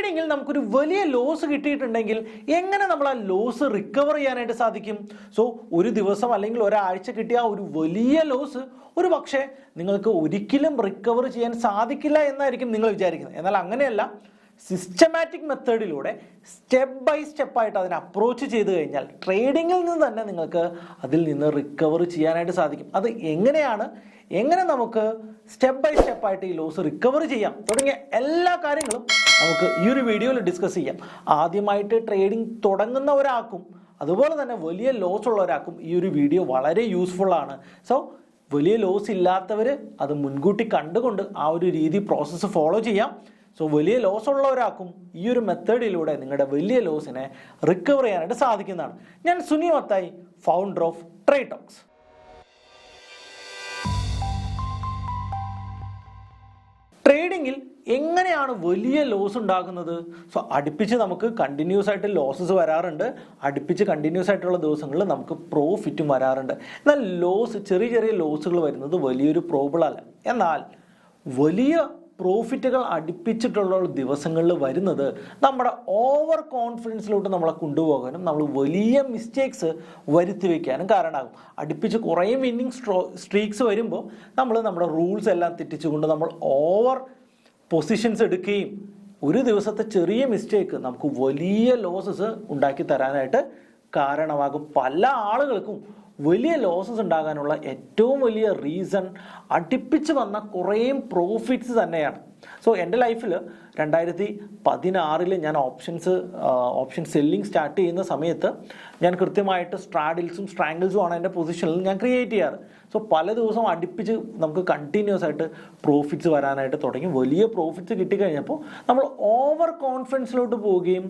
ട്രേഡിങ്ങിൽ നമുക്കൊരു വലിയ ലോസ് കിട്ടിയിട്ടുണ്ടെങ്കിൽ എങ്ങനെ നമ്മൾ ആ ലോസ് റിക്കവർ ചെയ്യാനായിട്ട് സാധിക്കും? സോ ഒരു ദിവസം അല്ലെങ്കിൽ ഒരാഴ്ച കിട്ടിയ ഒരു വലിയ ലോസ് ഒരു പക്ഷേ നിങ്ങൾക്ക് ഒരിക്കലും റിക്കവർ ചെയ്യാൻ സാധിക്കില്ല എന്നായിരിക്കും നിങ്ങൾ വിചാരിക്കുന്നത്. എന്നാൽ അങ്ങനെയല്ല. സിസ്റ്റമാറ്റിക് മെത്തേഡിലൂടെ സ്റ്റെപ്പ് ബൈ സ്റ്റെപ്പായിട്ട് അതിനെ അപ്രോച്ച് ചെയ്ത് കഴിഞ്ഞാൽ ട്രേഡിങ്ങിൽ നിന്ന് തന്നെ നിങ്ങൾക്ക് അതിൽ നിന്ന് റിക്കവർ ചെയ്യാനായിട്ട് സാധിക്കും. അത് എങ്ങനെ നമുക്ക് സ്റ്റെപ്പ് ബൈ സ്റ്റെപ്പായിട്ട് ഈ ലോസ് റിക്കവർ ചെയ്യാം തുടങ്ങിയ എല്ലാ കാര്യങ്ങളും നമുക്ക് ഈ ഒരു വീഡിയോയിൽ ഡിസ്കസ് ചെയ്യാം. ആദ്യമായിട്ട് ട്രേഡിംഗ് തുടങ്ങുന്ന ഒരാൾക്കും അതുപോലെ തന്നെ വലിയ ലോസ് ഉള്ള ഒരാൾക്കും ഈ ഒരു വീഡിയോ വളരെ യൂസ്ഫുൾ ആണ്. സോ വലിയ ലോസ് ഇല്ലാത്തവർ അത് മുൻകൂട്ടി കണ്ടുകൊണ്ട് ആ ഒരു രീതി പ്രോസസ്സ് ഫോളോ ചെയ്യാം. സോ വലിയ ലോസ് ഉള്ള ഒരാൾക്കും ഈ ഒരു മെത്തേഡിലൂടെ നിങ്ങളുടെ വലിയ ലോസിനെ റിക്കവർ ചെയ്യാനായിട്ട് സാധിക്കുന്നതാണ്. ഞാൻ Suni Mathai, founder of trade talks. ട്രേഡിങ്ങിൽ എങ്ങനെയാണ് വലിയ ലോസ് ഉണ്ടാകുന്നത്? സോ അടുപ്പിച്ച് നമുക്ക് കണ്ടിന്യൂസ് ആയിട്ട് ലോസസ് വരാറുണ്ട്. അടുപ്പിച്ച് കണ്ടിന്യൂസ് ആയിട്ടുള്ള ദിവസങ്ങളിൽ നമുക്ക് പ്രോഫിറ്റും വരാറുണ്ട്. എന്നാൽ ചെറിയ ചെറിയ ലോസുകൾ വരുന്നത് വലിയൊരു പ്രോബ്ലം അല്ല. എന്നാൽ വലിയ പ്രോഫിറ്റുകൾ അടുപ്പിച്ചിട്ടുള്ള ദിവസങ്ങളിൽ വരുന്നത് നമ്മുടെ ഓവർ കോൺഫിഡൻസിലോട്ട് നമ്മളെ കൊണ്ടുപോകാനും നമ്മൾ വലിയ മിസ്റ്റേക്സ് വരുത്തി വയ്ക്കാനും കാരണമാകും. അടുപ്പിച്ച് കുറേ വിന്നിങ് സ്ട്രീക്സ് വരുമ്പോൾ നമ്മുടെ റൂൾസ് എല്ലാം തെറ്റിച്ചുകൊണ്ട് നമ്മൾ ഓവർ പൊസിഷൻസ് എടുക്കുകയും ഒരു ദിവസത്തെ ചെറിയ മിസ്റ്റേക്ക് നമുക്ക് വലിയ ലോസസ് ഉണ്ടാക്കി തരാനായിട്ട് കാരണമാകും. പല ആളുകൾക്കും വലിയ ലോസസ് ഉണ്ടാകാനുള്ള ഏറ്റവും വലിയ റീസൺ അടുപ്പിച്ച് വന്ന കുറേ പ്രോഫിറ്റ്സ് തന്നെയാണ്. സോ എൻ്റെ ലൈഫിൽ 2016 ഞാൻ ഓപ്ഷൻ സെല്ലിംഗ് സ്റ്റാർട്ട് ചെയ്യുന്ന സമയത്ത് ഞാൻ കൃത്യമായിട്ട് സ്ട്രാഡിൽസും സ്ട്രാങ്കിൾസും ആണ് എൻ്റെ പൊസിഷനിൽ ഞാൻ ക്രിയേറ്റ് ചെയ്യാറ്. സോ പല ദിവസവും അടുപ്പിച്ച് നമുക്ക് കണ്ടിന്യൂസ് ആയിട്ട് പ്രോഫിറ്റ്സ് വരാനായിട്ട് തുടങ്ങി. വലിയ പ്രോഫിറ്റ്സ് കിട്ടിക്കഴിഞ്ഞപ്പോൾ നമ്മൾ ഓവർ കോൺഫിഡൻസിലോട്ട് പോവുകയും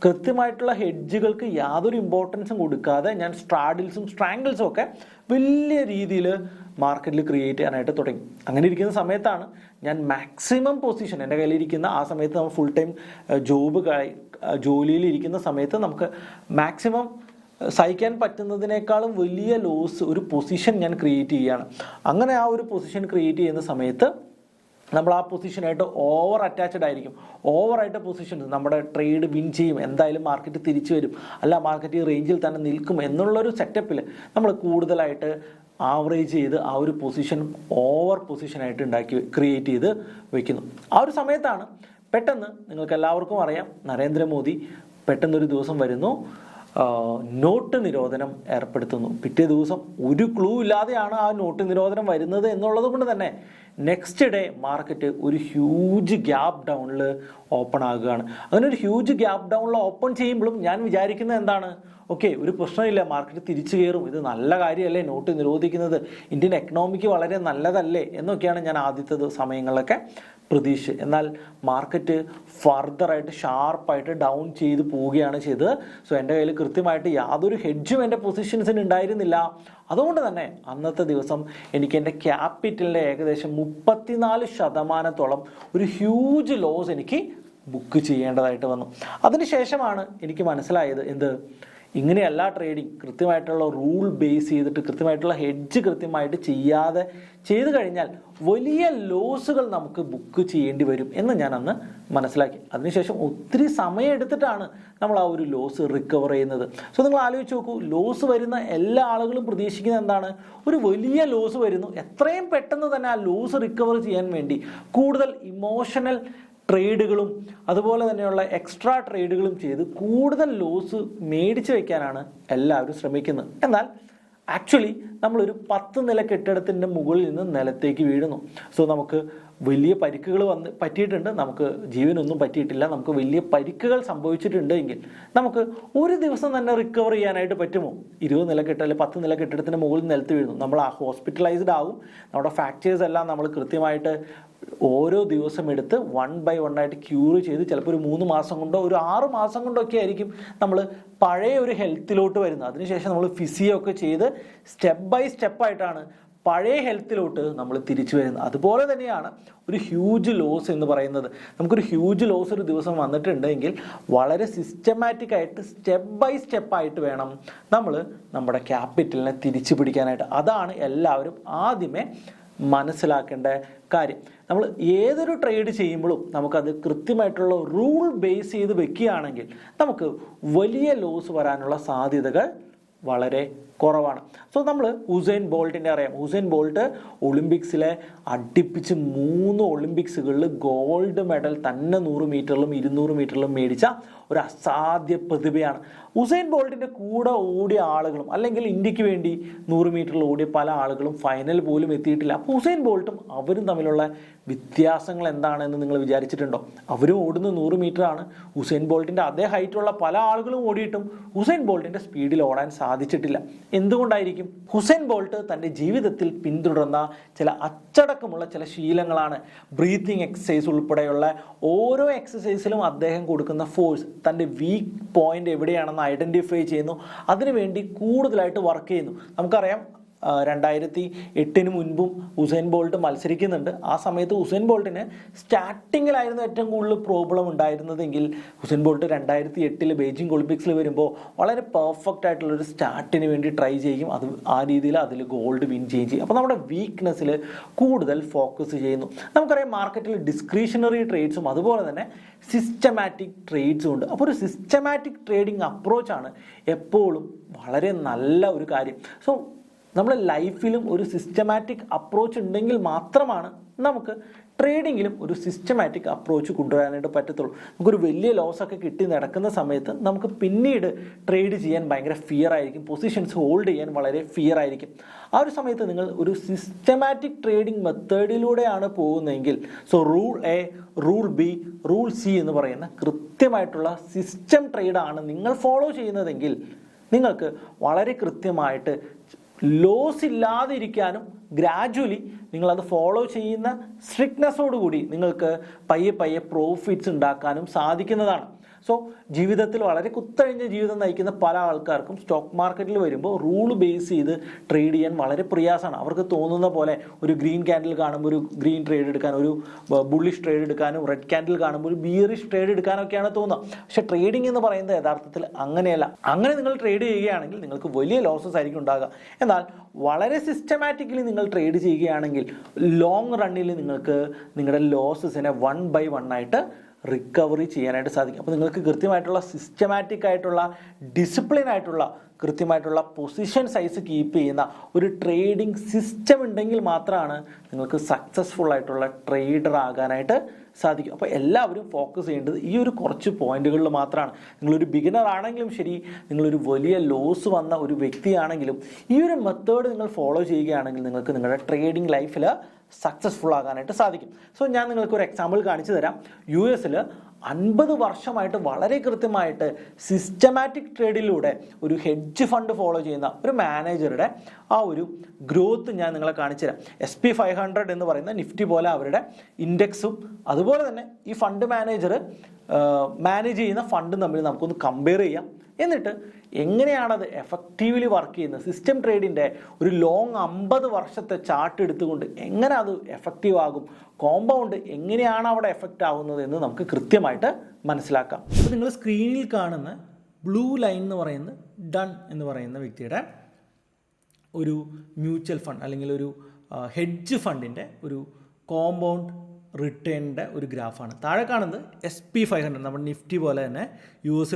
കൃത്യമായിട്ടുള്ള ഹെഡ്ജുകൾക്ക് യാതൊരു ഇമ്പോർട്ടൻസും കൊടുക്കാതെ ഞാൻ സ്ട്രാഡിൽസും സ്ട്രാങ്കിൾസും ഒക്കെ വലിയ രീതിയിൽ മാർക്കറ്റിൽ ക്രിയേറ്റ് ചെയ്യാനായിട്ട് തുടങ്ങി. അങ്ങനെ ഇരിക്കുന്ന സമയത്താണ് ഞാൻ മാക്സിമം പൊസിഷൻ എൻ്റെ കയ്യിലിരിക്കുന്ന, ആ സമയത്ത് നമ്മൾ ഫുൾ ടൈം ജോലിയിൽ ഇരിക്കുന്ന സമയത്ത് നമുക്ക് മാക്സിമം സഹിക്കാൻ പറ്റുന്നതിനേക്കാളും വലിയ ലോസ് ഒരു പൊസിഷൻ ഞാൻ ക്രിയേറ്റ് ചെയ്യുകയാണ്. അങ്ങനെ ആ ഒരു പൊസിഷൻ ക്രിയേറ്റ് ചെയ്യുന്ന സമയത്ത് നമ്മൾ ആ പൊസിഷനായിട്ട് ഓവർ അറ്റാച്ച്ഡ് ആയിരിക്കും. ഓവറായിട്ട് പൊസിഷൻ നമ്മുടെ ട്രേഡ് വിൻ ചെയ്യും, എന്തായാലും മാർക്കറ്റ് തിരിച്ചു വരും, അല്ല മാർക്കറ്റ് ഈ റേഞ്ചിൽ തന്നെ നിൽക്കും എന്നുള്ളൊരു സെറ്റപ്പിൽ നമ്മൾ കൂടുതലായിട്ട് ആവറേജ് ചെയ്ത് ആ ഒരു പൊസിഷൻ ഓവർ പൊസിഷനായിട്ട് ക്രിയേറ്റ് ചെയ്ത് വയ്ക്കുന്നു. ആ ഒരു സമയത്താണ് പെട്ടെന്ന് നിങ്ങൾക്ക് എല്ലാവർക്കും അറിയാം, നരേന്ദ്രമോദി പെട്ടെന്നൊരു ദിവസം വരുന്നു, നോട്ട് നിരോധനം ഏർപ്പെടുത്തുന്നു. പിറ്റേ ദിവസം ഒരു ക്ലൂ ഇല്ലാതെയാണ് ആ നോട്ട് നിരോധനം വരുന്നത് എന്നുള്ളത് കൊണ്ട് തന്നെ നെക്സ്റ്റ് ഡേ മാർക്കറ്റ് ഒരു ഹ്യൂജ് ഗ്യാപ്പ് ഡൗണിൽ ഓപ്പൺ ആകുകയാണ്. അങ്ങനെ ഒരു ഹ്യൂജ് ഗ്യാപ്പ് ഡൗണിൽ ഓപ്പൺ ചെയ്യുമ്പോഴും ഞാൻ വിചാരിക്കുന്നത് എന്താണ്, ഓക്കെ, ഒരു പ്രശ്നമില്ല, മാർക്കറ്റ് തിരിച്ചു കയറും, ഇത് നല്ല കാര്യമല്ലേ നോട്ട് നിരോധിക്കുന്നത്, ഇന്ത്യൻ എക്കണോമിക്ക് വളരെ നല്ലതല്ലേ എന്നൊക്കെയാണ് ഞാൻ ആദ്യത്തെ സമയങ്ങളിലൊക്കെ പ്രതീക്ഷ. എന്നാൽ മാർക്കറ്റ് ഫർദറായിട്ട് ഷാർപ്പായിട്ട് ഡൗൺ ചെയ്ത് പോവുകയാണ് ചെയ്തത്. സോ എൻ്റെ കയ്യിൽ കൃത്യമായിട്ട് യാതൊരു ഹെഡ്ജും എൻ്റെ പൊസിഷൻസിന് ഉണ്ടായിരുന്നില്ല. അതുകൊണ്ട് തന്നെ അന്നത്തെ ദിവസം എനിക്ക് എൻ്റെ ക്യാപിറ്റലിൻ്റെ ഏകദേശം 34% ഒരു ഹ്യൂജ് ലോസ് എനിക്ക് ബുക്ക് ചെയ്യേണ്ടതായിട്ട് വന്നു. അതിനുശേഷമാണ് എനിക്ക് മനസ്സിലായത് ഇങ്ങനെയല്ല ട്രേഡിങ്. കൃത്യമായിട്ടുള്ള റൂൾ ബേസ് ചെയ്തിട്ട് കൃത്യമായിട്ടുള്ള ഹെഡ്ജ് കൃത്യമായിട്ട് ചെയ്തു കഴിഞ്ഞാൽ വലിയ ലോസുകൾ നമുക്ക് ബുക്ക് ചെയ്യേണ്ടി വരും എന്ന് ഞാൻ അന്ന് മനസ്സിലാക്കി. അതിനുശേഷം ഒത്തിരി സമയം എടുത്തിട്ടാണ് നമ്മൾ ആ ഒരു ലോസ് റിക്കവർ ചെയ്യുന്നത്. സോ നിങ്ങൾ ആലോചിച്ച് നോക്കൂ, ലോസ് വരുന്ന എല്ലാ ആളുകളും പ്രതീക്ഷിക്കുന്നത് എന്താണ്, ഒരു വലിയ ലോസ് വരുന്നു, എത്രയും പെട്ടെന്ന് തന്നെ ആ ലോസ് റിക്കവർ ചെയ്യാൻ വേണ്ടി കൂടുതൽ ഇമോഷണൽ ട്രേഡുകളും അതുപോലെ തന്നെയുള്ള എക്സ്ട്രാ ട്രേഡുകളും ചെയ്ത് കൂടുതൽ ലോസ് മേടിച്ച് വയ്ക്കാനാണ് എല്ലാവരും ശ്രമിക്കുന്നത്. എന്നാൽ ആക്ച്വലി നമ്മളൊരു 10 നില കെട്ടിടത്തിൻ്റെ മുകളിൽ നിന്ന് നിലത്തേക്ക് വീഴുന്നു. സോ നമുക്ക് വലിയ പരിക്കുകൾ പറ്റിയിട്ടുണ്ട്, നമുക്ക് ജീവനൊന്നും പറ്റിയിട്ടില്ല, നമുക്ക് വലിയ പരിക്കുകൾ സംഭവിച്ചിട്ടുണ്ട് എങ്കിൽ നമുക്ക് ഒരു ദിവസം തന്നെ റിക്കവർ ചെയ്യാനായിട്ട് പറ്റുമോ? 20 നില കെട്ടിടം അല്ലെങ്കിൽ 10 നില കെട്ടിടത്തിൻ്റെ മുകളിൽ നിലത്ത് വീഴുന്നു, നമ്മൾ ഹോസ്പിറ്റലൈസ്ഡ് ആകും. നമ്മുടെ ഫ്രാക്ചേഴ്സ് എല്ലാം നമ്മൾ കൃത്യമായിട്ട് ഓരോ ദിവസം എടുത്ത് 1 by 1 ആയിട്ട് ക്യൂർ ചെയ്ത് ചിലപ്പോൾ ഒരു 3 മാസം കൊണ്ടോ ഒരു 6 മാസം കൊണ്ടോ ഒക്കെ ആയിരിക്കും നമ്മൾ പഴയ ഒരു ഹെൽത്തിലോട്ട് വരുന്നത്. അതിനുശേഷം നമ്മൾ ഫിസിയോ ഒക്കെ ചെയ്ത് സ്റ്റെപ്പ് ബൈ സ്റ്റെപ്പായിട്ടാണ് പഴയ ഹെൽത്തിലോട്ട് നമ്മൾ തിരിച്ചു വരുന്നത്. അതുപോലെ തന്നെയാണ് ഒരു ഹ്യൂജ് ലോസ് എന്ന് പറയുന്നത്. നമുക്കൊരു ഹ്യൂജ് ലോസ് ഒരു ദിവസം വന്നിട്ടുണ്ടെങ്കിൽ വളരെ സിസ്റ്റമാറ്റിക് ആയിട്ട് സ്റ്റെപ്പ് ബൈ സ്റ്റെപ്പായിട്ട് വേണം നമ്മൾ നമ്മുടെ ക്യാപിറ്റലിനെ തിരിച്ചു പിടിക്കാനായിട്ട്. അതാണ് എല്ലാവരും ആദ്യമേ മനസ്സിലാക്കേണ്ട കാര്യം. നമ്മൾ ഏതൊരു ട്രേഡ് ചെയ്യുമ്പോഴും നമുക്കത് കൃത്യമായിട്ടുള്ള റൂൾ ബേസ് ചെയ്ത് വെക്കുകയാണെങ്കിൽ നമുക്ക് വലിയ ലോസ് വരാനുള്ള സാധ്യതകൾ വളരെ കുറവാണ്. സോ നമ്മൾ ഉസൈൻ ബോൾട്ടിനെ അറിയാം. ഉസൈൻ ബോൾട്ട് ഒളിമ്പിക്സിലെ അടുപ്പിച്ച് 3 ഒളിമ്പിക്സുകളിൽ ഗോൾഡ് മെഡൽ തന്നെ 100 മീറ്ററിലും 200 മീറ്ററിലും മേടിച്ച ഒരു അസാധ്യ പ്രതിഭയാണ്. ഉസൈൻ ബോൾട്ടിൻ്റെ കൂടെ ഓടിയ ആളുകളും അല്ലെങ്കിൽ ഇന്ത്യക്ക് വേണ്ടി 100 മീറ്ററിൽ ഓടിയ പല ആളുകളും ഫൈനൽ പോലും എത്തിയിട്ടില്ല. അപ്പോൾ ഉസൈൻ ബോൾട്ടും അവരും തമ്മിലുള്ള വ്യത്യാസങ്ങൾ എന്താണെന്ന് നിങ്ങൾ വിചാരിച്ചിട്ടുണ്ടോ? അവരും ഓടുന്ന 100 മീറ്ററാണ്. ഉസൈൻ ബോൾട്ടിൻ്റെ അതേ ഹൈറ്റുള്ള പല ആളുകളും ഓടിയിട്ടും ഉസൈൻ ബോൾട്ടിൻ്റെ സ്പീഡിൽ ഓടാൻ സാധിച്ചിട്ടില്ല. എന്തുകൊണ്ടായിരിക്കും? ഉസൈൻ ബോൾട്ട് തൻ്റെ ജീവിതത്തിൽ പിന്തുടർന്ന ചില അച്ചടക്കമുള്ള ചില ശീലങ്ങളാണ്. ബ്രീത്തിങ് എക്സസൈസ് ഉൾപ്പെടെയുള്ള ഓരോ എക്സസൈസിലും അദ്ദേഹം കൊടുക്കുന്ന ഫോഴ്സ്, തൻ്റെ വീക്ക് പോയിന്റ് എവിടെയാണെന്ന് ഐഡൻറ്റിഫൈ ചെയ്യുന്നു, അതിനുവേണ്ടി കൂടുതലായിട്ട് വർക്ക് ചെയ്യുന്നു. നമുക്കറിയാം 2008 മുൻപും ഉസൈൻ ബോൾട്ട് മത്സരിക്കുന്നുണ്ട്. ആ സമയത്ത് ഉസൈൻ ബോൾട്ടിന് സ്റ്റാർട്ടിങ്ങിലായിരുന്നു ഏറ്റവും കൂടുതൽ പ്രോബ്ലം ഉണ്ടായിരുന്നതെങ്കിൽ ഉസൈൻ ബോൾട്ട് 2008 ബെയ്ജിംഗ് ഒളിമ്പിക്സിൽ വരുമ്പോൾ വളരെ പെർഫെക്റ്റ് ആയിട്ടുള്ളൊരു സ്റ്റാർട്ടിന് വേണ്ടി ട്രൈ ചെയ്യും. അത് ആ രീതിയിൽ അതിൽ ഗോൾഡ് വിൻ ചെയ്യും. അപ്പോൾ നമ്മുടെ വീക്ക്നെസ്സിൽ കൂടുതൽ ഫോക്കസ് ചെയ്യുന്നു. നമുക്കറിയാം മാർക്കറ്റിൽ ഡിസ്ക്രിഷണറി ട്രേഡ്സും അതുപോലെ തന്നെ സിസ്റ്റമാറ്റിക് ട്രേഡ്സും ഉണ്ട്. അപ്പോൾ ഒരു സിസ്റ്റമാറ്റിക് ട്രേഡിംഗ് അപ്രോച്ചാണ് എപ്പോഴും വളരെ നല്ല ഒരു കാര്യം. സോ നമ്മുടെ ലൈഫിലും ഒരു സിസ്റ്റമാറ്റിക് അപ്രോച്ച് ഉണ്ടെങ്കിൽ മാത്രമാണ് നമുക്ക് ട്രേഡിങ്ങിലും ഒരു സിസ്റ്റമാറ്റിക് അപ്രോച്ച് കൊണ്ടുവരാനായിട്ട് പറ്റത്തുള്ളൂ. നമുക്കൊരു വലിയ ലോസൊക്കെ കിട്ടി നടക്കുന്ന സമയത്ത് നമുക്ക് പിന്നീട് ട്രേഡ് ചെയ്യാൻ ഭയങ്കര ഫിയർ ആയിരിക്കും, പൊസിഷൻസ് ഹോൾഡ് ചെയ്യാൻ വളരെ ഫിയർ ആയിരിക്കും. ആ ഒരു സമയത്ത് നിങ്ങൾ ഒരു സിസ്റ്റമാറ്റിക് ട്രേഡിംഗ് മെത്തേഡിലൂടെയാണ് പോകുന്നതെങ്കിൽ, so rule A, rule B, rule C എന്ന് പറയുന്ന കൃത്യമായിട്ടുള്ള സിസ്റ്റം ട്രേഡാണ് നിങ്ങൾ ഫോളോ ചെയ്യുന്നതെങ്കിൽ നിങ്ങൾക്ക് വളരെ കൃത്യമായിട്ട് ലോസ് ഇല്ലാതിരിക്കാനും ഗ്രാജുവലി നിങ്ങളത് ഫോളോ ചെയ്യുന്ന സ്ട്രിക്ട്നെസ്സോടുകൂടി നിങ്ങൾക്ക് പയ്യെ പയ്യെ പ്രോഫിറ്റ്സ് ഉണ്ടാക്കാനും സാധിക്കുന്നതാണ്. സോ ജീവിതത്തിൽ വളരെ കുത്തഴിഞ്ഞ ജീവിതം നയിക്കുന്ന പല ആൾക്കാർക്കും സ്റ്റോക്ക് മാർക്കറ്റിൽ വരുമ്പോൾ റൂൾ ബേസ് ചെയ്ത് ട്രേഡ് ചെയ്യാൻ വളരെ പ്രയാസമാണ്. അവർക്ക് തോന്നുന്ന പോലെ ഒരു ഗ്രീൻ ക്യാൻഡിൽ കാണുമ്പോൾ ഒരു ഗ്രീൻ ട്രേഡ് എടുക്കാൻ, ഒരു ബുള്ളിഷ് ട്രേഡ് എടുക്കാനും, റെഡ് ക്യാൻഡിൽ കാണുമ്പോൾ ഒരു ബിയറിഷ് ട്രേഡ് എടുക്കാനൊക്കെയാണ് തോന്നുക. പക്ഷേ ട്രേഡിംഗ് എന്ന് പറയുന്നത് യഥാർത്ഥത്തിൽ അങ്ങനെയല്ല. അങ്ങനെ നിങ്ങൾ ട്രേഡ് ചെയ്യുകയാണെങ്കിൽ നിങ്ങൾക്ക് വലിയ ലോസസ് ആയിരിക്കും ഉണ്ടാകുക. എന്നാൽ വളരെ സിസ്റ്റമാറ്റിക്കലി നിങ്ങൾ ട്രേഡ് ചെയ്യുകയാണെങ്കിൽ ലോങ് റണ്ണിൽ നിങ്ങൾക്ക് നിങ്ങളുടെ ലോസസിനെ 1 by 1 ആയിട്ട് റിക്കവറി ചെയ്യാനായിട്ട് സാധിക്കും. അപ്പോൾ നിങ്ങൾക്ക് കൃത്യമായിട്ടുള്ള സിസ്റ്റമാറ്റിക് ആയിട്ടുള്ള ഡിസിപ്ലിൻ ആയിട്ടുള്ള കൃത്യമായിട്ടുള്ള പൊസിഷൻ സൈസ് കീപ്പ് ചെയ്യുന്ന ഒരു ട്രേഡിംഗ് സിസ്റ്റം ഉണ്ടെങ്കിൽ മാത്രമാണ് നിങ്ങൾക്ക് സക്സസ്ഫുൾ ആയിട്ടുള്ള ട്രേഡർ ആകാനായിട്ട് സാധിക്കും. അപ്പോൾ എല്ലാവരും ഫോക്കസ് ചെയ്യേണ്ടത് ഈ ഒരു കുറച്ച് പോയിന്റുകളിൽ മാത്രമാണ്. നിങ്ങളൊരു ബിഗിനർ ആണെങ്കിലും ശരി, നിങ്ങളൊരു വലിയ ലോസ് വന്ന ഒരു വ്യക്തിയാണെങ്കിലും ഈ ഒരു മെത്തേഡ് നിങ്ങൾ ഫോളോ ചെയ്യുകയാണെങ്കിൽ നിങ്ങൾക്ക് നിങ്ങളുടെ ട്രേഡിംഗ് ലൈഫിൽ സക്സസ്ഫുൾ ആകാനായിട്ട് സാധിക്കും. സോ ഞാൻ നിങ്ങൾക്ക് ഒരു എക്സാമ്പിൾ കാണിച്ചു തരാം. US 50 വർഷമായിട്ട് വളരെ കൃത്യമായിട്ട് സിസ്റ്റമാറ്റിക് ട്രേഡിലൂടെ ഒരു ഹെഡ്ജ് ഫണ്ട് ഫോളോ ചെയ്യുന്ന ഒരു മാനേജറുടെ ആ ഒരു ഗ്രോത്ത് ഞാൻ നിങ്ങളെ കാണിച്ചു തരാം. SP500 എന്ന് പറയുന്ന നിഫ്റ്റി പോലെ അവരുടെ ഇൻഡെക്സും അതുപോലെ തന്നെ ഈ ഫണ്ട് മാനേജർ മാനേജ് ചെയ്യുന്ന ഫണ്ടും തമ്മിൽ നമുക്കൊന്ന് കമ്പയർ ചെയ്യാം. എന്നിട്ട് എങ്ങനെയാണത് എഫക്റ്റീവ്ലി വർക്ക് ചെയ്യുന്നത്, സിസ്റ്റം ട്രേഡിൻ്റെ ഒരു ലോങ് 50 വർഷത്തെ ചാർട്ട് എടുത്തുകൊണ്ട് എങ്ങനെ അത് എഫക്റ്റീവ് ആകും, കോമ്പൗണ്ട് എങ്ങനെയാണ് അവിടെ എഫക്റ്റ് ആകുന്നത് എന്ന് നമുക്ക് കൃത്യമായിട്ട് മനസ്സിലാക്കാം. അപ്പോൾ നിങ്ങൾ സ്ക്രീനിൽ കാണുന്ന ബ്ലൂ ലൈൻ എന്ന് പറയുന്നത് ഡൺ എന്ന് പറയുന്ന വ്യക്തിയുടെ ഒരു മ്യൂച്വൽ ഫണ്ട് അല്ലെങ്കിൽ ഒരു ഹെഡ്ജ് ഫണ്ടിൻ്റെ ഒരു കോമ്പൗണ്ട് റിട്ടേണിൻ്റെ ഒരു ഗ്രാഫാണ്. താഴെ കാണുന്നത് SP500, നമ്മുടെ നിഫ്റ്റി പോലെ തന്നെ US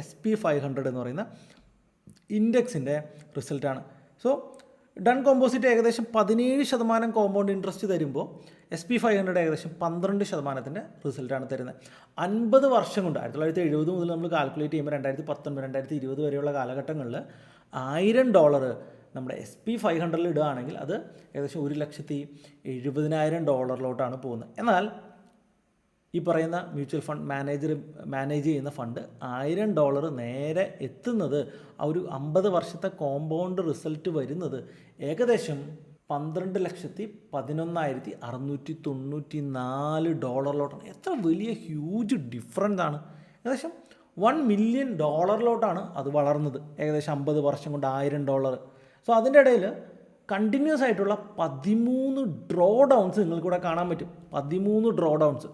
SP500 എന്ന് പറയുന്ന ഇൻഡെക്സിൻ്റെ റിസൾട്ടാണ്. സോ ഡൺ കോമ്പോസിറ്റ് ഏകദേശം 17% കോമ്പൗണ്ട് ഇൻട്രസ്റ്റ് തരുമ്പോൾ SP500 ഏകദേശം 12% റിസൾട്ടാണ് തരുന്നത്. 50 വർഷം കൊണ്ട് 1970 മുതൽ നമ്മൾ കാൽക്കുലേറ്റ് ചെയ്യുമ്പോൾ 2019, 2020 വരെയുള്ള കാലഘട്ടങ്ങളിൽ $1000 നമ്മുടെ SP500 ഇടുകയാണെങ്കിൽ അത് ഏകദേശം $1,70,000 പോകുന്നത്. എന്നാൽ ഈ പറയുന്ന മ്യൂച്വൽ ഫണ്ട് മാനേജ് ചെയ്യുന്ന ഫണ്ട് $1000 നേരെ എത്തുന്നത് ആ ഒരു 50 വർഷത്തെ കോമ്പൗണ്ട് റിസൾട്ട് വരുന്നത് ഏകദേശം $12,11,694. എത്ര വലിയ ഹ്യൂജ് ഡിഫറൻസ് ആണ്. ഏകദേശം $1 million അത് വളർന്നത് ഏകദേശം 50 വർഷം കൊണ്ട് $1000. സോ അതിൻ്റെ ഇടയിൽ കണ്ടിന്യൂസ് ആയിട്ടുള്ള 13 ഡ്രോ ഡൗൺസ് നിങ്ങൾക്കിവിടെ കാണാൻ പറ്റും. 13 ഡ്രോ ഡൗൺസ്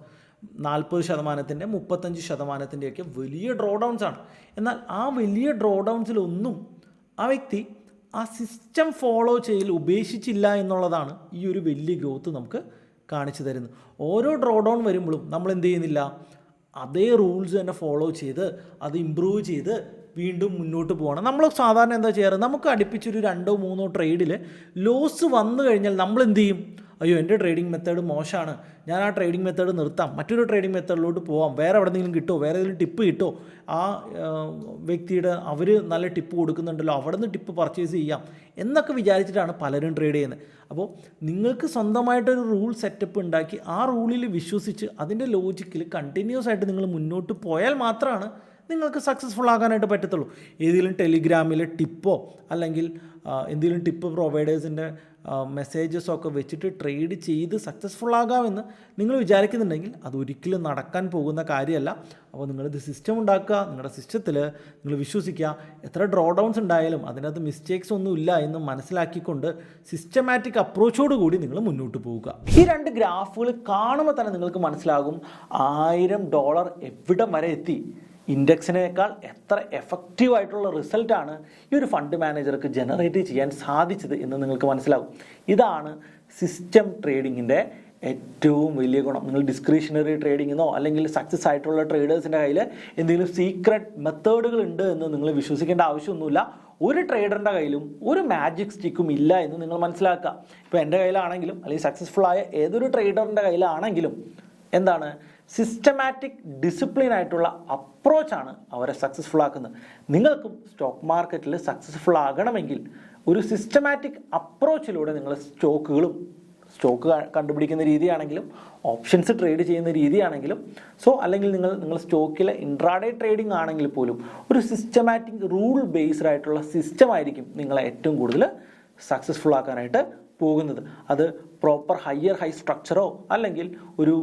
40%, 35%ഒക്കെ വലിയ ഡ്രോ ഡൗൺസ് ആണ്. എന്നാൽ ആ വലിയ ഡ്രോ ഡൗൺസിലൊന്നും ആ വ്യക്തി ആ സിസ്റ്റം ഫോളോ ചെയ്യൽ ഉപേക്ഷിച്ചില്ല എന്നുള്ളതാണ് ഈ ഒരു വലിയ ഗ്രോത്ത് നമുക്ക് കാണിച്ചു തരുന്നത്. ഓരോ ഡ്രോ ഡൗൺ വരുമ്പോഴും നമ്മൾ എന്ത് ചെയ്യുന്നില്ല, അതേ റൂൾസ് തന്നെ ഫോളോ ചെയ്ത് അത് ഇമ്പ്രൂവ് ചെയ്ത് വീണ്ടും മുന്നോട്ട് പോകണം. നമ്മൾ സാധാരണ എന്താ ചെയ്യാറ്, നമുക്ക് അടുപ്പിച്ചൊരു 2-3 ട്രേഡിൽ ലോസ് വന്നു കഴിഞ്ഞാൽ നമ്മൾ എന്ത് ചെയ്യും, അയ്യോ എൻ്റെ ട്രേഡിംഗ് മെത്തേഡ് മോശമാണ്, ഞാൻ ആ ട്രേഡിംഗ് മെത്തേഡ് നിർത്താം, മറ്റൊരു ട്രേഡിംഗ് മെത്തേഡിലോട്ട് പോവാം, വേറെ എവിടെയെങ്കിലും കിട്ടുമോ, വേറെ ഏതെങ്കിലും ടിപ്പ് കിട്ടുമോ, ആ വ്യക്തിയുടെ അവർ നല്ല ടിപ്പ് കൊടുക്കുന്നുണ്ടല്ലോ അവിടെ നിന്ന് ടിപ്പ് പർച്ചേസ് ചെയ്യാം എന്നൊക്കെ വിചാരിച്ചിട്ടാണ് പലരും ട്രേഡ് ചെയ്യുന്നത്. അപ്പോൾ നിങ്ങൾക്ക് സ്വന്തമായിട്ടൊരു റൂൾ സെറ്റപ്പ് ഉണ്ടാക്കി ആ റൂളിൽ വിശ്വസിച്ച് അതിൻ്റെ ലോജിക്കിൽ കണ്ടിന്യൂസ് ആയിട്ട് നിങ്ങൾ മുന്നോട്ട് പോയാൽ മാത്രമാണ് നിങ്ങൾക്ക് സക്സസ്ഫുൾ ആകാനായിട്ട് പറ്റത്തുള്ളൂ. ഏതെങ്കിലും ടെലിഗ്രാമിലെ ടിപ്പോ അല്ലെങ്കിൽ എന്തെങ്കിലും ടിപ്പ് പ്രൊവൈഡേഴ്സിൻ്റെ മെസ്സേജസോ ഒക്കെ വെച്ചിട്ട് ട്രേഡ് ചെയ്ത് സക്സസ്ഫുൾ ആകാമെന്ന് നിങ്ങൾ വിചാരിക്കുന്നുണ്ടെങ്കിൽ അതൊരിക്കലും നടക്കാൻ പോകുന്ന കാര്യമല്ല. അപ്പോൾ നിങ്ങളിത് സിസ്റ്റം ഉണ്ടാക്കുക, നിങ്ങളുടെ സിസ്റ്റത്തിൽ നിങ്ങൾ വിശ്വസിക്കുക, എത്ര ഡ്രോ ഡൗൺസ് ഉണ്ടായാലും അതിനകത്ത് മിസ്റ്റേക്സ് ഒന്നും ഇല്ല എന്ന് മനസ്സിലാക്കിക്കൊണ്ട് സിസ്റ്റമാറ്റിക് അപ്രോച്ചോടുകൂടി നിങ്ങൾ മുന്നോട്ട് പോവുക. ഈ 2 ഗ്രാഫുകൾ കാണുമ്പോൾ തന്നെ നിങ്ങൾക്ക് മനസ്സിലാകും $1000 എവിടം വരെ എത്തി, ഇൻഡെക്സിനേക്കാൾ എത്ര എഫക്റ്റീവായിട്ടുള്ള റിസൾട്ടാണ് ഈ ഒരു ഫണ്ട് മാനേജർക്ക് ജനറേറ്റ് ചെയ്യാൻ സാധിച്ചത് എന്ന് നിങ്ങൾക്ക് മനസ്സിലാകും. ഇതാണ് സിസ്റ്റം ട്രേഡിങ്ങിൻ്റെ ഏറ്റവും വലിയ ഗുണം. നിങ്ങൾ ഡിസ്ക്രിഷണറി ട്രേഡിങ്ങിനോ അല്ലെങ്കിൽ സക്സസ് ആയിട്ടുള്ള ട്രേഡേഴ്സിൻ്റെ കയ്യിൽ എന്തെങ്കിലും സീക്രട്ട് മെത്തേഡുകൾ ഉണ്ട് എന്ന് നിങ്ങൾ വിശ്വസിക്കേണ്ട ആവശ്യമൊന്നുമില്ല. ഒരു ട്രേഡറിൻ്റെ കയ്യിലും ഒരു മാജിക് സ്റ്റിക്കും ഇല്ല എന്ന് നിങ്ങൾ മനസ്സിലാക്കുക. ഇപ്പോൾ എൻ്റെ കയ്യിലാണെങ്കിലും അല്ലെങ്കിൽ സക്സസ്ഫുൾ ആയ ഏതൊരു ട്രേഡറിൻ്റെ കയ്യിലാണെങ്കിലും എന്താണ്, സിസ്റ്റമാറ്റിക് ഡിസിപ്ലിൻ ആയിട്ടുള്ള അപ്രോച്ചാണ് അവരെ സക്സസ്ഫുൾ ആക്കുന്നത്. നിങ്ങൾക്കും സ്റ്റോക്ക് മാർക്കറ്റിൽ സക്സസ്ഫുൾ ആകണമെങ്കിൽ ഒരു സിസ്റ്റമാറ്റിക് അപ്രോച്ചിലൂടെ നിങ്ങൾ സ്റ്റോക്ക് കണ്ടുപിടിക്കുന്ന രീതിയാണെങ്കിലും ഓപ്ഷൻസ് ട്രേഡ് ചെയ്യുന്ന രീതിയാണെങ്കിലും അല്ലെങ്കിൽ നിങ്ങൾ സ്റ്റോക്കിലെ ഇൻട്രാഡേ ട്രേഡിംഗ് ആണെങ്കിൽ പോലും ഒരു സിസ്റ്റമാറ്റിക് റൂൾ ബേസ്ഡ് ആയിട്ടുള്ള സിസ്റ്റം ആയിരിക്കും നിങ്ങളെ ഏറ്റവും കൂടുതൽ സക്സസ്ഫുൾ ആക്കാനായിട്ട് പോകുന്നത്. അത് പ്രോപ്പർ ഹൈ സ്ട്രക്ചറോ അല്ലെങ്കിൽ ഒരു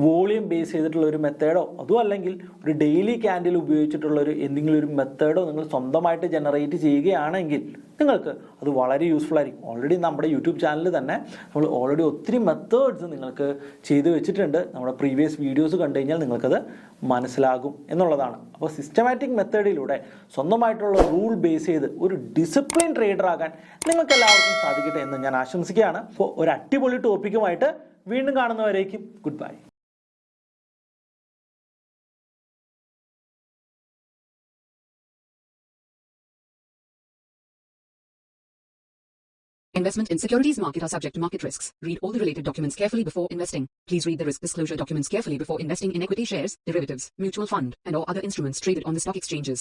വോളിയം ബേസ് ചെയ്തിട്ടുള്ള ഒരു മെത്തേഡോ അതും അല്ലെങ്കിൽ ഒരു ഡെയിലി ക്യാൻഡിൽ ഉപയോഗിച്ചിട്ടുള്ള എന്തെങ്കിലും ഒരു മെത്തേഡോ നിങ്ങൾ സ്വന്തമായിട്ട് ജനറേറ്റ് ചെയ്യുകയാണെങ്കിൽ നിങ്ങൾക്ക് അത് വളരെ യൂസ്ഫുൾ ആയിരിക്കും. ഓൾറെഡി നമ്മുടെ യൂട്യൂബ് ചാനലിൽ തന്നെ നമ്മൾ ഓൾറെഡി ഒത്തിരി മെത്തേഡ്സ് നിങ്ങൾക്ക് ചെയ്തു വെച്ചിട്ടുണ്ട്. നമ്മുടെ പ്രീവിയസ് വീഡിയോസ് കണ്ടു കഴിഞ്ഞാൽ നിങ്ങൾക്കത് മനസ്സിലാകും എന്നുള്ളതാണ്. അപ്പോൾ സിസ്റ്റമാറ്റിക് മെത്തേഡിലൂടെ സ്വന്തമായിട്ടുള്ള റൂൾ ബേസ് ചെയ്ത് ഒരു ഡിസിപ്ലിൻ ട്രേഡർ ആകാൻ നിങ്ങൾക്ക് എല്ലാവർക്കും സാധിക്കട്ടെ എന്ന് ഞാൻ ആശംസിക്കുകയാണ്. അപ്പോൾ ഒരു അടിപൊളി ടോപ്പിക്കുമായിട്ട് വീണ്ടും കാണുന്നവരേക്കും good bye. Investment in securities market are subject to market risks. Read all the related documents carefully before investing. Please read the risk disclosure documents carefully before investing in equity shares, derivatives, mutual fund, and or other instruments traded on the stock exchanges.